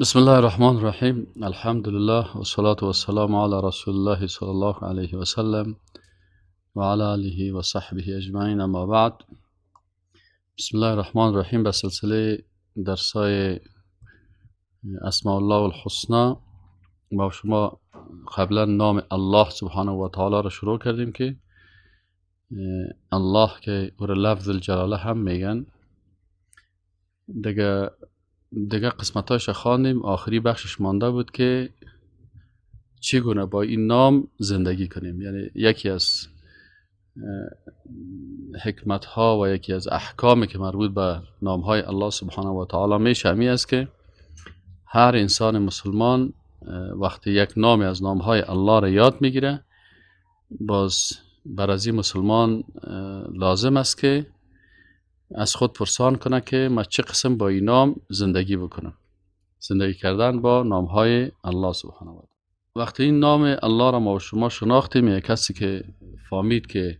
بسم الله الرحمن الرحیم. الحمد لله و صلاة و السلام علی رسول الله صلی الله علیه و سلم و علی آله و صحبه اجمعین، اما بعد. بسم الله الرحمن الرحیم. به سلسله درسای اسماء الله الحسنی با شما قبلا نام الله سبحانه و تعالی را شروع کردیم که الله که او را لفظ الجلاله هم میگن. دیگه قسمتاش خواندیم، آخری بخشش مانده بود که چگونه با این نام زندگی کنیم. یعنی یکی از حکمت ها و یکی از احکامی که مربوط به نام های الله سبحانه و تعالی میشه همی است که هر انسان مسلمان وقتی یک نامی از نام های الله را یاد میگیره، باز بر از این مسلمان لازم است که از خود پرسان کنه که من چه قسم با این نام زندگی بکنم. زندگی کردن با نام های الله سبحانه و تعالی. وقتی این نام الله را ما و شما شناختیم، یک کسی که فهمید که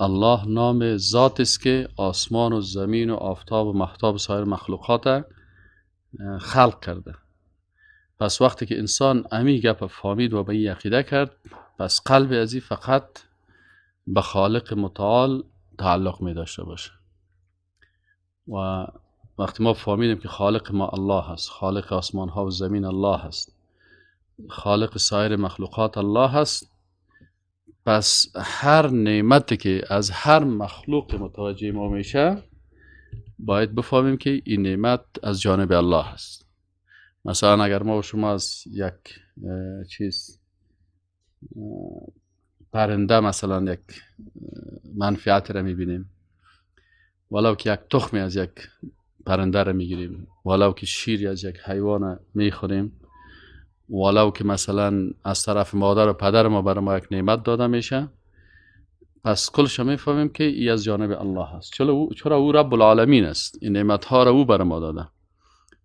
الله نام ذات است که آسمان و زمین و آفتاب و مهتاب و سایر مخلوقات خلق کرده. پس وقتی که انسان امی گپ فهمید و به این عقیده کرد، پس قلب ازی فقط به خالق متعال تعلق می داشته باشه. و وقتی ما فهمیدیم که خالق ما الله هست، خالق آسمان ها و زمین الله هست، خالق سایر مخلوقات الله هست، پس هر نعمتی که از هر مخلوق متوجه ما میشه باید بفهمیم که این نعمت از جانب الله هست. مثلا اگر ما و شما از یک پرنده مثلا یک منفعت را میبینیم، ولو که یک تخمی از یک پرنده را میگیریم، ولو که شیری از یک حیوان میخوریم، ولو که مثلا از طرف مادر و پدر ما برای ما یک نعمت داده میشه، پس کلش میفهمیم که ای از جانب الله هست. چرا او رب العالمین است، این نعمت ها را او برای ما داده.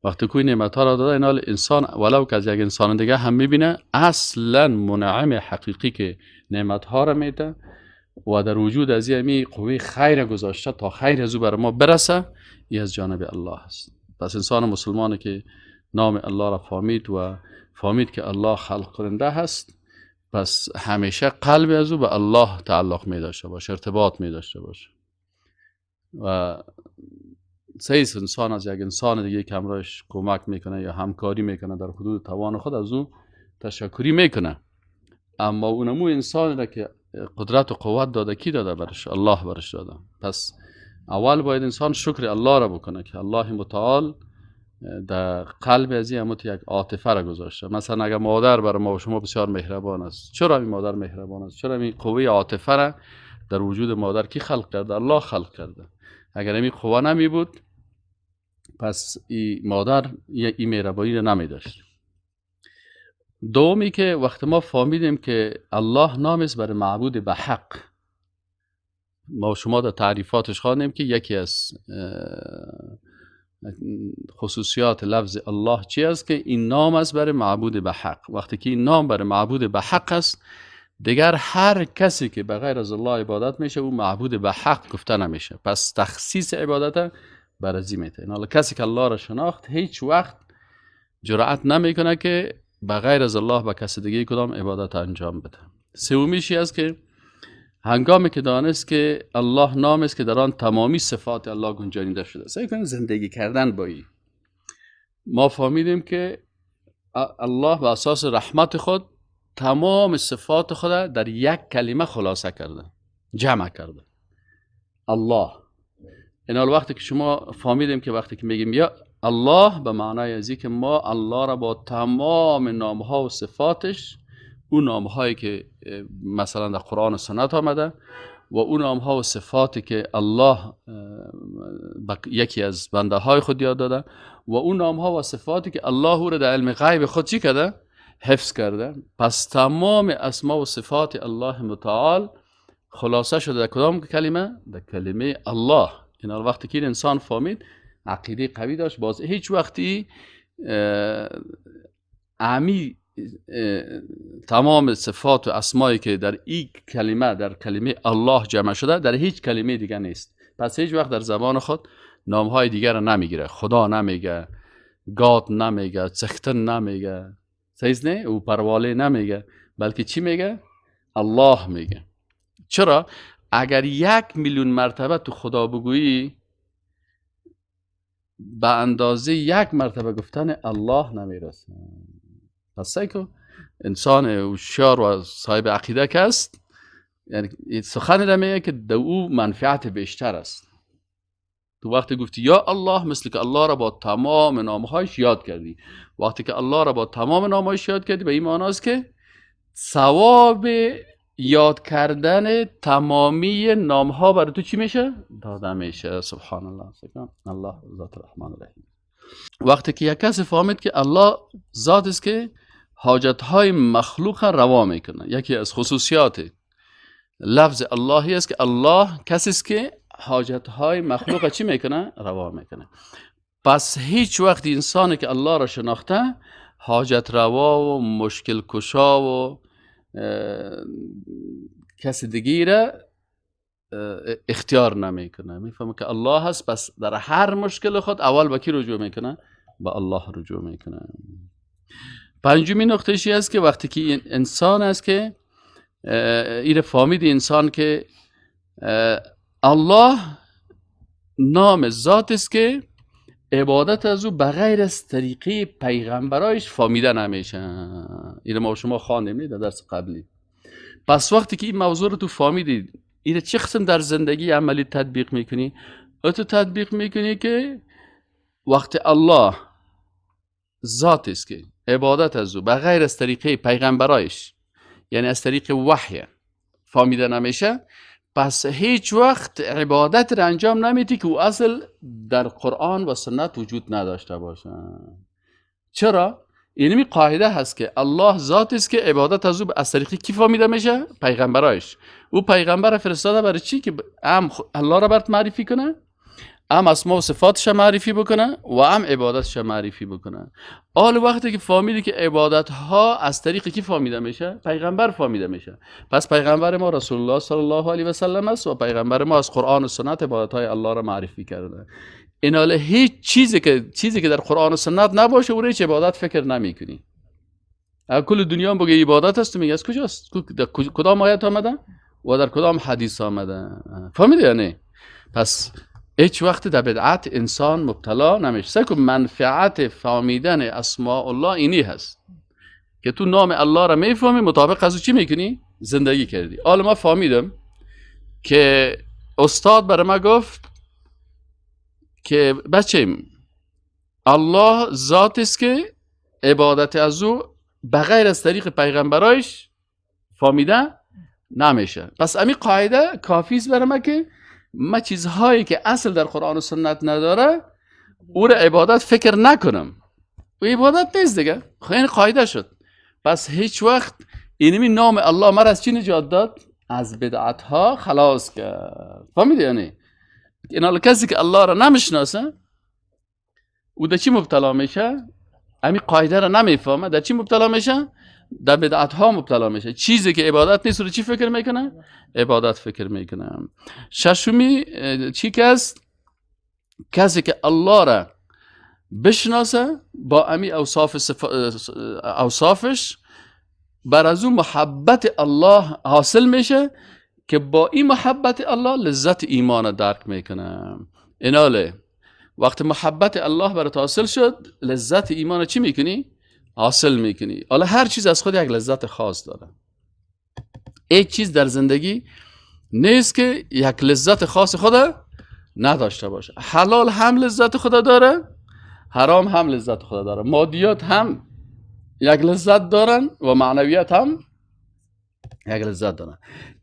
وقتی که این نعمت ها را داده، این حال انسان ولو که از یک انسان دیگه هم میبینه، اصلا منعم حقیقی که نعمت ها را میده و در وجود از این قوی خیر گذاشته تا خیر از او برای ما برسه، ای از جانب الله هست. پس انسان مسلمانی که نام الله را فهمید که الله خلق کننده هست، پس همیشه قلب از او به الله تعلق می داشته باشه، ارتباط می داشته باشه. و سیس انسان از یک انسان دیگه که همراهش کمک میکنه یا همکاری میکنه در حدود توان خود، از او تشکری میکنه. اما اونمو انسان را که قدرت و قوت داده، کی داده برش؟ الله برش داده. پس اول باید انسان شکر الله را بکنه که الله متعال در قلب از این یک عاطفه را گذاشته. مثلا اگر مادر برای ما و شما بسیار مهربان است، چرا این مادر مهربان است؟ چرا این قوه عاطفه را در وجود مادر کی خلق کرده؟ الله خلق کرده. اگر این قوه نمی بود، پس این مادر این مهربانی را نمی داشت. دومی که وقتی ما فهمیدیم که الله نام است برای معبود به حق، ما و شما در تعریفاتش خواندیم که یکی از خصوصیات لفظ الله چی است؟ که این نام است برای معبود به حق. وقتی که این نام برای معبود به حق است، دیگر هر کسی که به غیر از الله عبادت میشه او معبود به حق گفته نمیشه. پس تخصیص عبادت برازی میته. حالا کسی که الله را شناخت هیچ وقت جرأت نمیکنه که به غیر از الله به کسی دیگه کدام عبادت انجام بده. سومیشی است که هنگامی که دانست که الله نام است که در آن تمامی صفات الله گنجانیده شده، سعی کنیم زندگی کردن با این. ما فهمیدیم که الله به اساس رحمت خود تمام صفات خود در یک کلمه خلاصه کرده، جمع کرده، الله. این حال وقتی که شما فهمیدیم که وقتی که میگیم یا الله، به معنای ازی که ما الله را با تمام نامها و صفاتش، اون نامهایی که مثلا در قرآن و سنت آمده و اون نامها و صفاتی که الله یکی از بنده های خود یاد داده و اون نامها و صفاتی که الله او را در علم غیب خود چی کرده؟ حفظ کرده. پس تمام اسما و صفات الله متعال خلاصه شده در کدام کلمه؟ در کلمه الله. این وقتی که انسان فهمید، عقیده قوی داشت، باز هیچ وقتی تمام صفات و اسمایی که در این کلمه، در کلمه الله جمع شده، در هیچ کلمه دیگه نیست. پس هیچ وقت در زبان خود نامهای دیگر را نمیگیره. خدا نمیگه، گاد نمیگه، چختن نمیگه، صحیح نه؟ او پرواله نمیگه، بلکه چی میگه؟ الله میگه. چرا؟ اگر 1,000,000 مرتبه تو خدا بگویی، به اندازه 1 مرتبه گفتن الله نمیرسه. پس سعی انسان هوشیار و صاحب عقیده که است، یعنی سخن را میگه که در او منفعت بیشتر است. تو وقتی گفتی یا الله، مثل که الله را با تمام نامهایش یاد کردی. وقتی که الله را با تمام نامهایش یاد کردی، به این معنی است که ثواب یاد کردن تمامی نامها برای تو چی میشه؟ داده میشه. سبحان الله. الله ذات الرحمن الرحیم. وقتی که یک کس فهمید که الله ذات است که حاجتهای مخلوق روا میکنه، یکی از خصوصیات لفظ اللهی است که الله کسی است که حاجتهای مخلوق چی میکنه؟ روا میکنه. پس هیچ وقت انسانی که الله را شناخته حاجت روا و مشکل کشا و کسی دیگی را اختیار نمیکنه. میفهمه که الله هست، پس در هر مشکل خود اول به کی رجوع میکنه؟ به الله رجوع میکنه. پنجمین نقطه‌ای است که وقتی که انسان است که ایره فهمید انسان که الله نام ذات است که عبادت از او بغیر از طریقه پیغمبرایش فهمیده نمیشه. ایره ما شما خواندیم در درس قبلی. پس وقتی که این موضوع رو تو فهمیدید، ایره چه قسم در زندگی عملی تطبیق میکنی؟ تو تطبیق میکنی که وقتی الله ذات است که عبادت از او بغیر از طریقه پیغمبرایش، یعنی از طریق وحی فهمیده نمیشه، پس هیچ وقت عبادت را انجام نمیدی که او اصل در قرآن و سنت وجود نداشته باشه. چرا؟ اینمی قاعده هست که الله ذات است که عبادت از او از طریق کی فهمیده میشه؟ پیغمبرایش. او پیغمبر فرستاده برای چی؟ که هم الله را برات معرفی کنه، هم اسما و صفاتش معرفی بکنه و هم عبادتش معرفی بکنه. حال وقتی که فهمیدی که عبادت ها از طریق کی فهمیده میشه؟ پیغمبر فهمیده میشه. پس پیغمبر ما رسول الله صلی الله علیه و سلم است و پیغمبر ما از قرآن و سنت عبادت های الله را معرفی کرده. اینال هیچ چیزی که در قرآن و سنت نباشه او هیچ عبادت فکر نمیکنی. کل دنیا بگه عبادت است، میگه از کجاست؟ در کدام آیت آمده و در کدام حدیث آمده؟ فهمیدی یا نه؟ پس هیچ وقت در بدعت انسان مبتلا نمیشه. سعی منفعت فهمیدن اسماء الله اینی هست که تو نام الله را میفهمی، مطابق از او چی میکنی؟ زندگی کردی. حالا ما فهمیدم که استاد برای ما گفت که بچه الله ذات است که عبادت از او بغیر از طریق پیغمبرایش فهمیده نمیشه. پس امی قاعده کافی است برای ما که ما چیزهایی که اصل در قرآن و سنت نداره او را عبادت فکر نکنم. و عبادت نیست دیگه. خیلی قاعده شد. پس هیچ وقت اینمی نام الله مرا از چی نجات داد؟ از بدعت ها خلاص کرد. فهمیدی یعنی؟ این کسی که الله را نمیشناسه او در چی مبتلا میشه؟ امی قاعده را نمیفهمه، در چی مبتلا میشه؟ در بدعت ها مبتلا میشه. چیزی که عبادت نیست رو چی فکر میکنه؟ عبادت فکر میکنه. ششمی چی کس؟ کسی که الله را بشناسه با امی اوصافش بر از اون محبت الله حاصل میشه که با این محبت الله لذت ایمان درک میکنه. ایناله وقتی محبت الله برات حاصل شد، لذت ایمان چی میکنی؟ حاصل میکنی. حالا هر چیز از خود یک لذت خاص داره. یک چیز در زندگی نیست که یک لذت خاص خود نداشته باشه. حلال هم لذت خود داره، حرام هم لذت خود داره. مادیات هم یک لذت دارن و معنویات هم یک لذت دارن.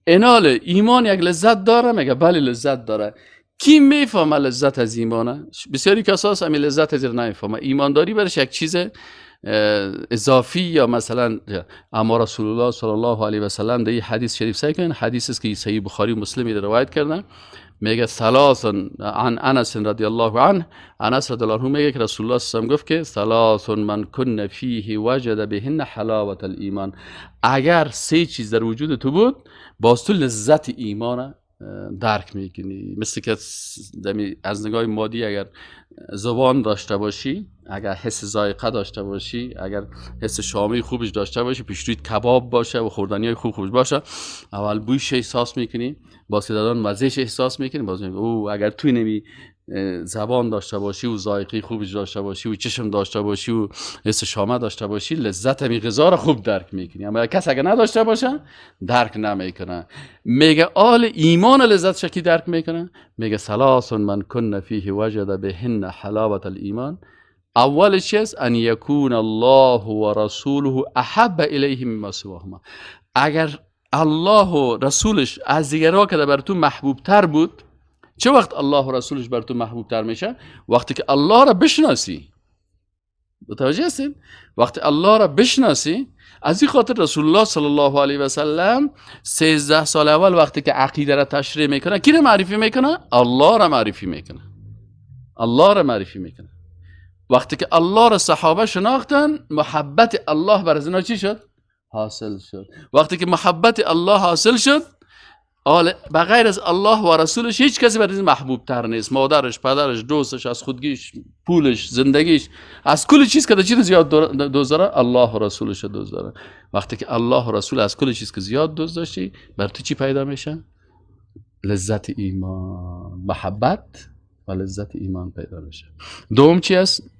اینال ایمان یک لذت داره؟ میگه بله لذت داره. کی میفهمه لذت از ایمانه؟ بسیاری کساس همین لذت از نمیفهمه. ایمانداری برش یک چیز اضافی یا مثلا اما رسول الله صلی الله علیه و سلم در این حدیث شریف سعی کنین، حدیث است که صحیح بخاری و مسلم روایت کردن. میگه ثلاث عن انس رضی الله عنه، انس رضی الله عنه میگه که رسول الله صلی الله علیه و سلم گفت که ثلاث من کن فیه وجد بهن حلاوت الایمان. اگر سه چیز در وجود تو بود باز تو لذت ایمان درک میکنی. مثل که از نگاه مادی اگر زبان داشته باشی، اگر حس ذائقه داشته باشی، اگر حس شامی خوبش داشته باشی، پیش رویت کباب باشه و خوردنی های خوب باشه، اول بویش احساس میکنی، با دادن مزهش احساس میکنی، باز میگی او اگر توی نمی زبان داشته باشی و ذائقه خوبش داشته باشی و چشم داشته باشی و حس شامه داشته باشی، لذت می غذا را خوب درک میکنی. اما کس اگر نداشته باشه درک نمیکنه. میگه آل ایمان لذت شکی درک میکنه. میگه ثلاث من کن فیه وجد بهن حلاوت الایمان. اول چیز ان یکون الله و رسوله احب الیه مما سواهما. اگر الله و رسولش از دیگرها که بر تو محبوب تر بود، چه وقت الله و رسولش بر تو محبوب تر میشه؟ وقتی که الله را بشناسی. متوجه هستین؟ وقتی الله را بشناسی، از این خاطر رسول الله صلی الله علیه و سلم 13 سال اول وقتی که عقیده را تشریح میکنه، کی را معرفی میکنه؟ الله را معرفی میکنه. الله را معرفی میکنه. وقتی که الله را صحابه شناختن، محبت الله بر از اینا چی شد؟ حاصل شد. وقتی که محبت الله حاصل شد، بغیر از الله و رسولش هیچ کسی برای محبوب تر نیست. مادرش، پدرش، دوستش، از خودگیش، پولش، زندگیش، از کل چیز که چیز زیاد دوست داره، الله و رسولش دوست داره. وقتی که الله و رسول از کل چیز که زیاد دوست داشتی، بر تو چی پیدا میشه؟ لذت ایمان، محبت و لذت ایمان پیدا میشه. دوم چی است؟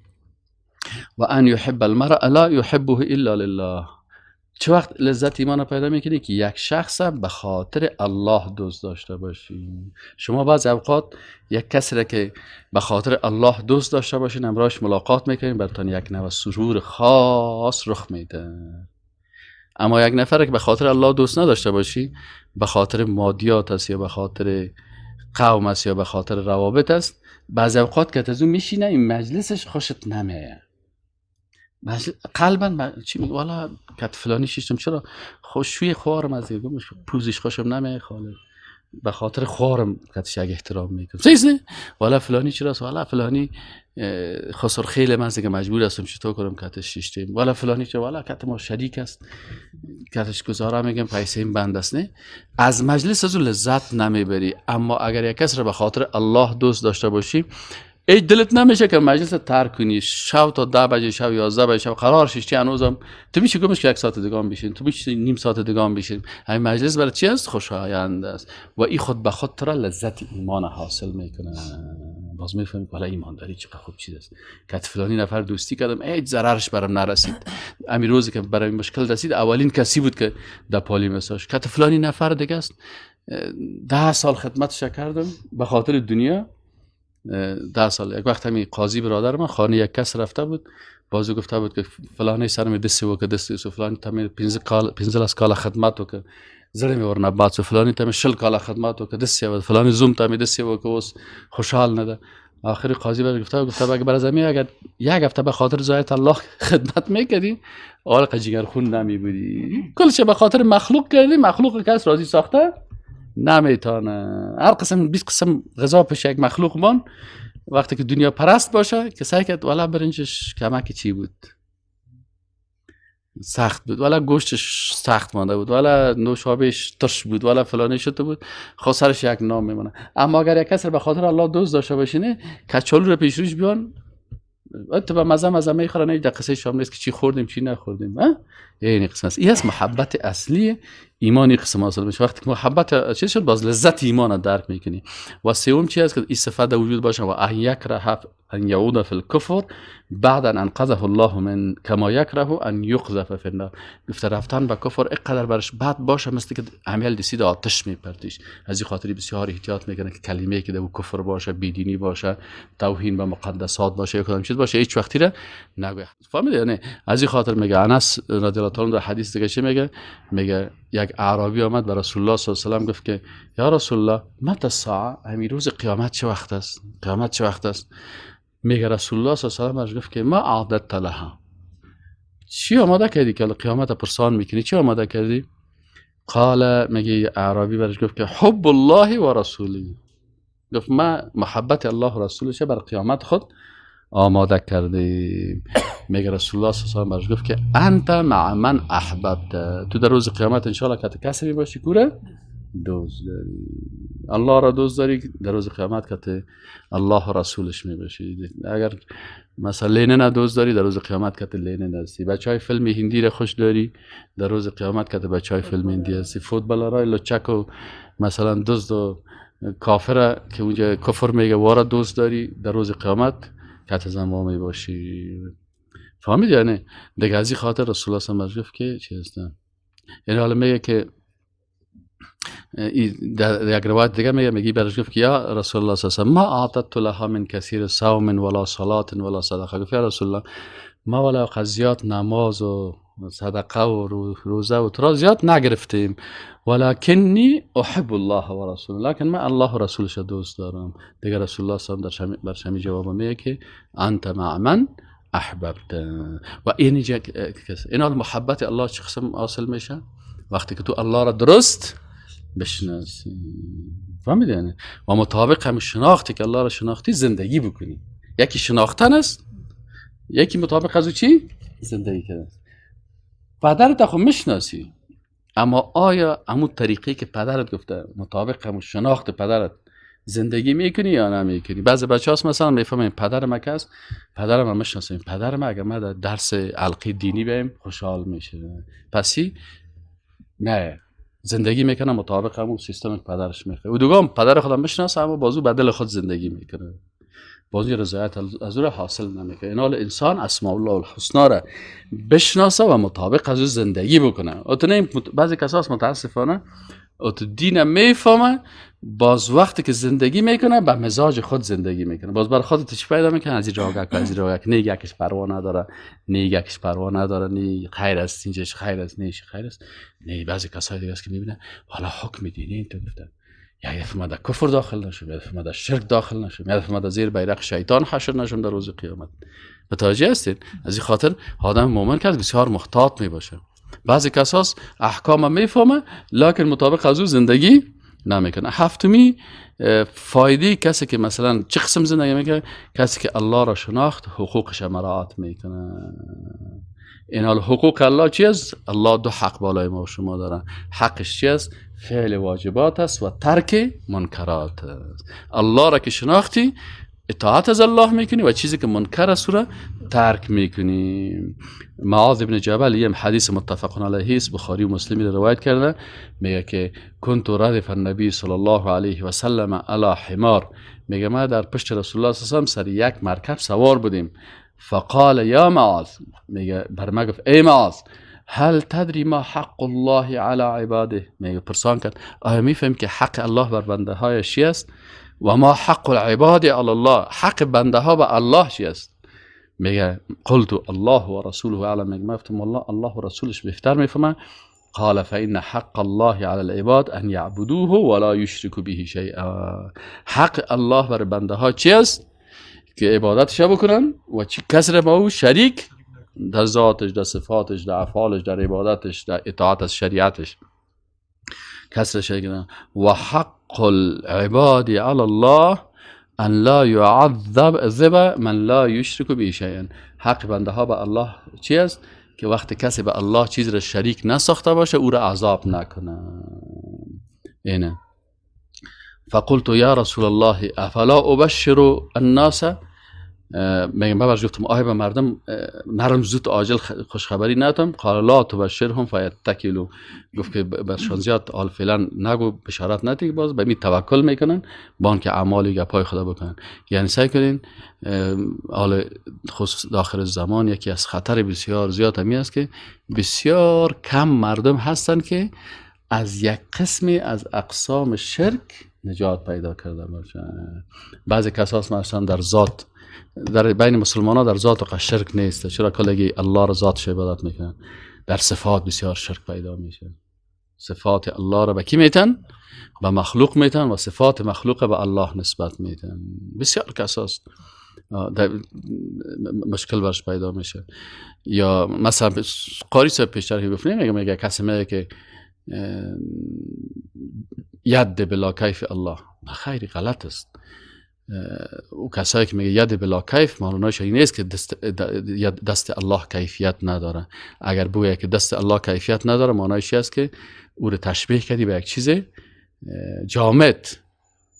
و ان یحب المرء لا یحبه الا لله. چه وقت لذت ایمان پیدا میکنی؟ که یک شخص به خاطر الله دوست داشته باشی. شما بعضی اوقات یک کسی را که به خاطر الله دوست داشته باشین، امراش ملاقات میکنین، براتون یک نوع سرور خاص رخ میده. اما یک نفر که به خاطر الله دوست نداشته باشی، به خاطر مادیات است یا به خاطر قوم است یا به خاطر روابط است، بعضی اوقات که تزو میشینه این مجلسش خوشت نمیه. قلبا چی میگه؟ والا کت فلانی شیشتم، چرا خوشوی خوارم از دیگه پوزش خوشم نمیه، خاله به خاطر خوارم کتش یک احترام میکنم سیزنه. والا فلانی چرا؟ والا فلانی خسر خیلی من دیگه مجبور هستم چطور کنم کتش شیشتم. والا فلانی چرا؟ والا کت ما شریک است، کتش گزارا میگم پیسه این بند است. نه از مجلس از لذت نمیبری. اما اگر یک کس را به خاطر الله دوست داشته باشی، ای دلت نمیشه که مجلس ترک کنی، شب تا 10 بجه شب 11 بجه شب قرار شیشتی هنوزم تو میشه گمش که 1 ساعت دیگه هم بشین، تو میشه نیم ساعت دیگه هم بشین. همین مجلس برای چی است؟ خوشایند است و این خود به خود تو را لذت ایمان حاصل میکنه. باز میفهمی والا ایمانداری چقدر خوب چیز است. که فلانی نفر دوستی کردم، هیچ ضررش برام نرسید. همین روزی که برام مشکل رسید اولین کسی بود که در پالی مساج. که فلانی نفر دیگه است 10 سال خدمتش کردم به خاطر دنیا. 10 سال. یک وقت همین قاضی برادر من خانه یک کس رفته بود، بازو گفته بود که فلانی سرم دستی و که دستی و فلانی تامین 15 کال خدمت و که زرمی ورنه بعد و فلانی تامین 40 کال خدمت و که دستی و فلانی زوم تامین دستی و که وس خوشحال نده. آخری قاضی برای گفته اگه برای زمین اگر یک هفته به خاطر ذات الله خدمت میکردی، آل قجیگر خون نمیبودی. کلش به خاطر مخلوق کردی، مخلوق کس راضی ساخته نمیتونه. هر قسم 20 قسم غذا پیش یک مخلوق من وقتی که دنیا پرست باشه که سعی کرد والا برنجش کمک چی بود، سخت بود، والا گوشتش سخت مانده بود، والا نوشابهش ترش بود، والا فلانی شده بود، خود سرش یک نام میمونه. اما اگر یک کس به خاطر الله دوست داشته باشینه، کچالو رو پیش روش بیان تو به مزه میخورن، هیچ قصه شام نیست که چی خوردیم چی نخوردیم. این قسم است. این است محبت اصلی ایمانی قسم حاصل میشه. وقتی که محبت چیز شد، باز لذت ایمان درک میکنی. و سوم چی است که این صفت وجود باشه و ان یکره ان یعود فی الکفر بعد ان انقذه الله من کما یکره ان یقذف فی النار. گفته رفتن به کفر اینقدر برش بد باشه مثل که عمل دسید آتش میپرتیش. از این خاطر بسیار احتیاط میکنه که کلمه‌ای که در کفر باشه، بیدینی باشه، توهین به مقدسات باشه، یا کدام چیز باشه هیچ وقتی را نگه. فهمیدی یعنی؟ از این خاطر میگه انس رضی الله تعالی عنه در حدیث دیگه چی میگه یک اعرابی آمد به رسول الله صلی الله علیه و آله گفت که یا رسول الله متى الساعه؟ همین روز قیامت چه وقت است؟ قیامت چه وقت است؟ میگه رسول الله صلی الله علیه و آله گفت که ما اعددت لها. چی آماده کردی که قیامت پرسان میکنی؟ چی آماده کردی؟ قال میگه اعرابی برش گفت که حب الله و رسوله. گفت ما محبت الله و رسولش بر قیامت خود آماده کردیم. میگه رسول الله صلی الله علیه و آله گفت که انت مع من احببت. تو در روز قیامت ان شاء الله که کسی باشی کوره دوست داری. الله را دوست داری، در روز قیامت که الله و رسولش میباشی. اگر مثلا لینن دوست داری، در روز قیامت که لینن هستی. بچهای فیلم هندی را خوش داری، در روز قیامت که بچهای فیلم هندی هستی. فوتبالرای لچک و مثلا دزد و کافر که اونجا کفر میگه وارا دوست داری، در روز قیامت که زمان میباشی. فهمید یعنی؟ دیگه از این خاطر رسول الله صلی الله علیه و که چی هستن؟ یعنی حالا میگه که در یک روایت دیگه میگه برش گفت که یا رسول الله صلی الله علیه و ما اعطت لها من کثیر صوم ولا صلاه ولا صدقه. گفت یا رسول الله ما ولا قضیات نماز و صدقه و روزه و ترا زیاد نگرفتیم، ولکنی احب الله و رسول، لکن من الله و رسولش دوست دارم. دیگه رسول الله صلی الله علیه و آله در جواب میگه که انت مع من احببت. و این محبت الله چه قسم حاصل میشه؟ وقتی که تو الله را درست بشناسی. فهمید یعنی؟ و مطابق هم شناختی که الله را شناختی زندگی بکنی. یکی شناختن است، یکی مطابق از او چی؟ زندگی کردن. پدرت خو میشناسی، اما آیا همون طریقی که پدرت گفته مطابق همون شناخت پدرت زندگی میکنی یا نمیکنی؟ بعضی بچه هاست مثلا میفهمن پدرم که است، پدرم هم میشناسیم، پدرم اگر ما در درس علقی دینی بیم خوشحال میشه، پسی نه زندگی میکنه مطابق همون سیستم پدرش میکنه. و دوگام پدر خودم میشناسه اما بازو بدل خود زندگی میکنه، بازی رضایت از او را حاصل نمیکنه. این حال انسان اسماء الله الحسنا را بشناسه و مطابق از او زندگی بکنه. اتنین بعضی کساس متاسفانه ات دین میفهمه، باز وقتی که زندگی میکنه به مزاج خود زندگی میکنه، باز بر خودت چی پیدا میکنه؟ از این راگک از این راگک، نه یکیش پروا نداره، نه یکیش پروا نداره، نه خیر است اینجاش خیر است، نه خیر است، نه. بعضی کسای دیگه است که میبینه حالا حکم دینی این تو گفتن یا یه دفعه در کفر داخل نشم، یا دفعه در شرک داخل نشم، یا دفعه در زیر بیرق شیطان حشر نشم در روز قیامت. متوجه هستین؟ از این خاطر آدم مومن که بسیار محتاط می باشه. بعضی کساس احکام میفهمه لکن مطابق از او زندگی نمیکنه. هفتمی فایده کسی که مثلا چه قسم زندگی میکنه؟ کسی که الله را شناخت حقوقش مراعات میکنه. این حال حقوق الله چی است؟ الله دو حق بالای ما و شما داره. حقش چی است؟ فعل واجبات است و ترک منکرات است. الله را که شناختی اطاعت از الله میکنی و چیزی که منکر است را ترک میکنی. معاذ بن جبل یه حدیث متفق علیه است، بخاری و مسلمی روایت کرده، میگه که كنت ردف النبی صلی الله علیه و سلم علی حمار، میگه ما در پشت رسول الله صلی الله علیه و سلم سر یک مرکب سوار بودیم. فقال یا معاذ، میگه بر ما گفت ای معاذ هل تدری ما حق الله علی عباده، میگه پرسان کرد آیا میفهم که حق الله بر بنده هایش چی است؟ و ما حق العباد علی الله، حق بنده ها به الله چی است؟ میگه قلت الله و رسوله اعلم، میگه ما گفتم الله و رسولش بهتر میفهمه. قال فإن حق الله على العباد ان يعبدوه ولا يشركوا به شيئا، حق الله بر بنده ها چی است؟ که عبادتش بکنن و چی کسر با او شریک در ذاتش، در صفاتش، در افعالش، در عبادتش، در اطاعت از شریعتش کسر شریک نکنن. و حق العباد على الله ان لا يعذب من لا يشرك به شيئا، حق بنده ها به الله چی است؟ که وقتی کسی به الله چیز را شریک نساخته باشه او را عذاب نکنه. اینه. فقلت یا رسول الله افلا ابشر الناس، میگم بابا گفتم آیا به مردم نرم زود عاجل خوشخبری ندم؟ قال لا تبشرهم فیتکلوا، گفت که برشان زیاد حال فعلا نگو، بشارت ندی که باز به می توکل میکنن بان که اعمالی گپای خدا بکنن. یعنی سعی کنین حال خصوص داخل زمان یکی از خطر بسیار زیاد همی است که بسیار کم مردم هستن که از یک قسمی از اقسام شرک نجات پیدا کرده باشن. بعضی کساس مثلا در ذات، در بین مسلمان ها در ذات و شرک نیست، چرا کلگی الله را ذاتش عبادت میکنن. در صفات بسیار شرک پیدا میشه. صفات الله را به کی میتن؟ به مخلوق میتن و صفات مخلوق به الله نسبت میتن. بسیار کساس مشکل برش پیدا میشه. یا مثلا قاری صاحب پیشتر گفتیم میگه کسی میگه که ید بلا کیف الله، خیلی غلط است. او کسایی که میگه ید بلا کیف معنیش این نیست که دست الله کیفیت نداره. اگر بگه که دست الله کیفیت نداره معنیش است که او رو تشبیه کردی به یک چیز جامد.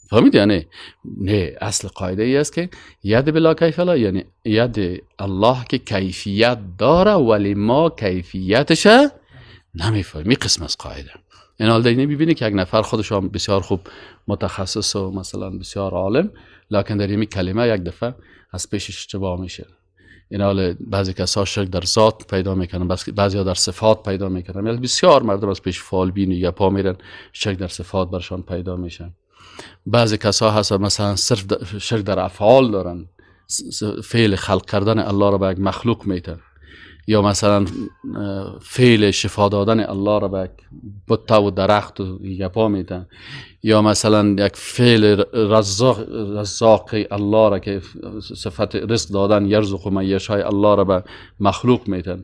فهمید یعنی نه، اصل قاعده ای است که ید بلا کیف لا، یعنی ید الله که کیفیت داره ولی ما کیفیتش نمیفهمیم. این قسم از قاعده. این حال دیگه میبینی که یک نفر خودش هم بسیار خوب متخصص و مثلا بسیار عالم، لکن در این کلمه یک دفعه از پیشش اشتباه میشه. این حال بعضی کسا شرک در ذات پیدا میکنن، بعضی در صفات پیدا میکنن. یعنی بسیار مردم از پیش فالبین یا پا میرن، شرک در صفات برشان پیدا میشن. بعضی کسا هست مثلا صرف شرک در افعال دارن، فعل خلق کردن الله را به یک مخلوق میتن، یا مثلا فعل شفا دادن الله را به بت و درخت و گپا میتن، یا مثلا یک فعل رزاق الله را که صفت رزق دادن یرزق من یشاء الله را به مخلوق میتن.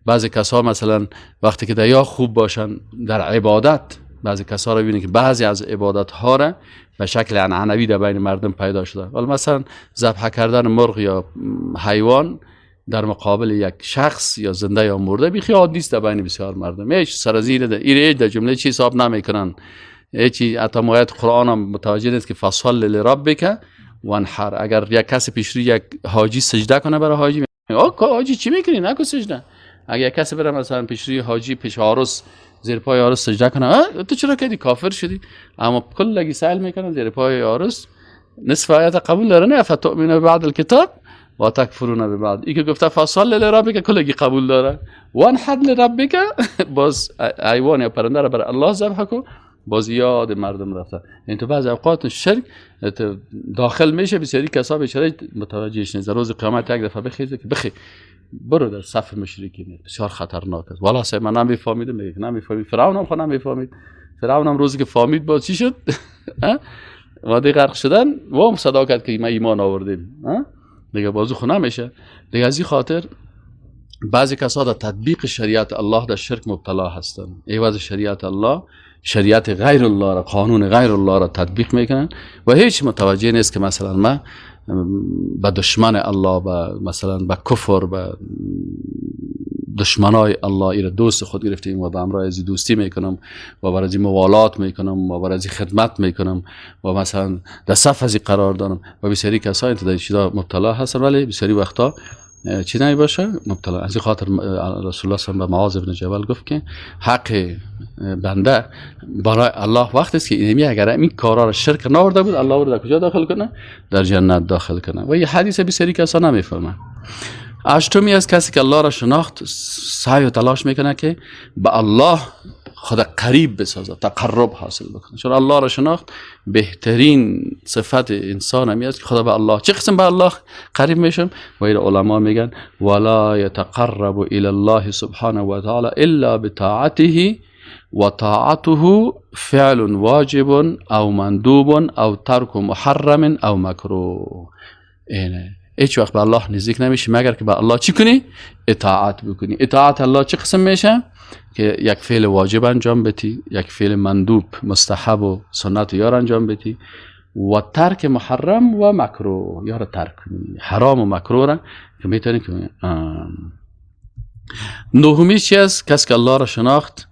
بعضی کسا مثلا وقتی که دیا خوب باشن در عبادت، بعضی کسا را ببینید که بعضی از عبادت ها را به شکل عنعنوی در بین مردم پیدا شده. ولی مثلا ذبح کردن مرغ یا حیوان در مقابل یک شخص یا زنده یا مرده بیخی عادی است در بین بسیار مردم. هیچ سرزیر در جمله چی حساب نمیکنن. هیچی حتی آیات قرآن هم متوجه نیست که فصل لربک وانحر. اگر یک کسی پیش روی یک حاجی سجده کنه برای حاجی، حاجی چی میکنی؟ نکن سجده. اگر یک کسی بره مثلا پیش روی حاجی پیش عروس زیر پای عروس سجده کنه، تو چرا کردی؟ کافر شدی. اما کلگی سهل میکنن زیر پای عروس. نصف آیات قبول داره نه؟ فتؤمنون بعد الکتاب و تکفرون ببعض. ای که گفته فصل لربک کلگی قبول داره. وانحر لربک باز حیوان یا پرنده را برای الله ذبح کن، باز یاد مردم رفته. این تو بعض اوقات شرک داخل میشه، بسیاری کسا بیچاره متوجهش نیست. روز قیامت یک دفعه بخیزه که بخی برو در صف مشرکین، بسیار خطرناک است. والا سه من نمیفهمیدم، میگه نمیفهمید. فرعون هم خود نمیفهمید. فرعون هم روزی که فهمید باز چی شد؟ وادی غرق شدن و هم صدا کرد که ما ایمان آوردیم. دیگه بازو خود نمیشه. دیگه از این خاطر بعضی کسا در تطبیق شریعت الله در شرک مبتلا هستند. ایواز شریعت الله، شریعت غیر الله را، قانون غیر الله را تطبیق میکنن و هیچ متوجه نیست که مثلا ما به دشمن الله، به مثلا به کفر، به دشمنای الله ایره دوست خود گرفتیم و به امرای ازی دوستی میکنم و برای ازی موالات میکنم و برای ازی خدمت میکنم و مثلا در صف ازی قرار دارم. و بسیاری کسایی در چیزا مبتلا هستن، ولی بسیاری وقتا چی نمی باشه مبتلا. از این خاطر رسول الله صلی الله علیه و آله معاذ بن جبل گفت که حق بنده برای الله وقت است که اینمی اگر این کارا را شرک نورده بود، الله رو در کجا داخل کنه؟ در جنت داخل کنه. و این حدیث بسیاری کسا نمیفهمن. هشتمی از کسی که الله را شناخت سعی و تلاش میکنه که به الله خود قریب بسازه، تقرب حاصل بکنه. چون الله را شناخت بهترین صفت انسان همی است که خدا به الله چه قسم به الله قریب میشم. و این علما میگن ولا یتقرب الی الله سبحانه و تعالی الا بطاعته و طاعته فعل واجب او مندوب او ترک محرم او مکروه. اینه هیچ وقت به الله نزدیک نمیشه مگر که به الله چی کنی؟ اطاعت بکنی. اطاعت الله چه قسم میشه؟ که یک فعل واجب انجام بدی، یک فعل مندوب مستحب و سنت یار انجام بدی و ترک محرم و مکروه یار ترک کنی. حرام و مکروه را که میتونی کنی. نهمی چی است؟ کسی که الله را شناخت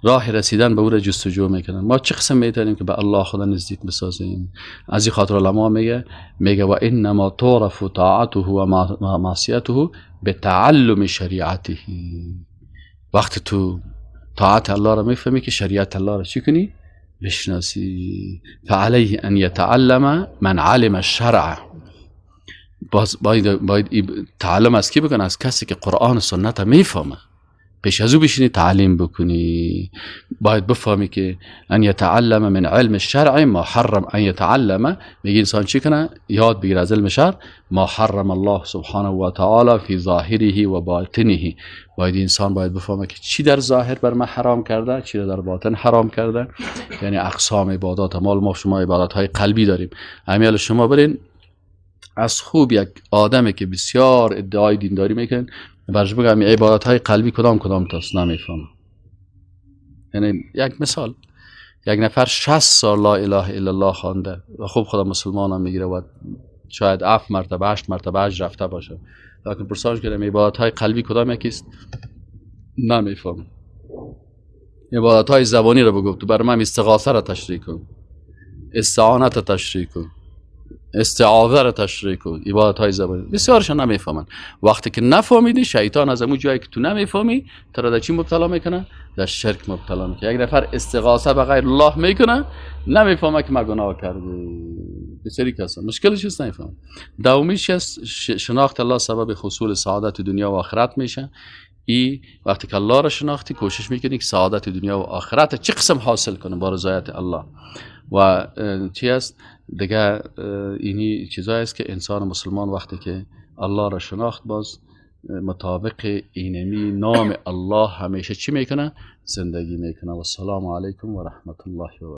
راه رسیدن به او را جستجو میکنن. ما چه قسم میتونیم که به الله خدا نزدیک بسازیم؟ از این خاطر علما میگه و انما تعرف طاعته و معصیته بتعلم شریعته. وقتی تو طاعت الله را میفهمی که شریعت الله را چی کنی؟ بشناسی. فعلیه ان یتعلم من علم الشرع. باید تعلم از کی بکن؟ از کسی که قرآن و سنت میفهمه. پیش از او بشینی تعلیم بکنی. باید بفهمی که ان یتعلم من علم الشرع ما حرم ان یتعلم. میگه انسان چی کنه؟ یاد بگیر از علم شرع ما حرم الله سبحانه و تعالی فی ظاهره و باطنه. باید انسان بفهمه که چی در ظاهر بر ما حرام کرده، چی در باطن حرام کرده. یعنی اقسام عبادات. ما شما عبادات های قلبی داریم. امیال شما برین از خوب یک آدمی که بسیار ادعای دینداری میکنه برش بگم عبادت های قلبی کدام تاست نمیفهم. یعنی یک مثال، یک نفر 60 سال لا اله الا الله خوانده و خوب خدا مسلمان هم میگیره و شاید 7 مرتبه 8 مرتبه حج رفته باشه، لیکن پرسانش کردم عبادت های قلبی کدام یکیست؟ نمیفهم. عبادت های زبانی رو بگو. تو برای من استغاثه رو تشریح کن، استعانت رو تشریح کن، استعاذه رو تشریح کن. عبادت های زبانی بسیارش نمیفهمن. وقتی که نفهمیدی، شیطان از اون جایی که تو نمیفهمی تو را در چی مبتلا میکنه؟ در شرک مبتلا میکنه. یک نفر استغاثه به غیر الله میکنه، نمیفهمه که ما گناه کرده. بسیاری کسا مشکلش است نمیفهم. دومیش است شناخت الله سبب حصول سعادت دنیا و آخرت میشه. ای وقتی که الله را شناختی، کوشش میکنی که سعادت دنیا و آخرت چه قسم حاصل کنه با رضایت الله. و چی است دیگه؟ اینی چیزایی است که انسان مسلمان وقتی که الله را شناخت، باز مطابق اینمی نام الله همیشه چی میکنه؟ زندگی میکنه. و السلام علیکم و رحمت الله و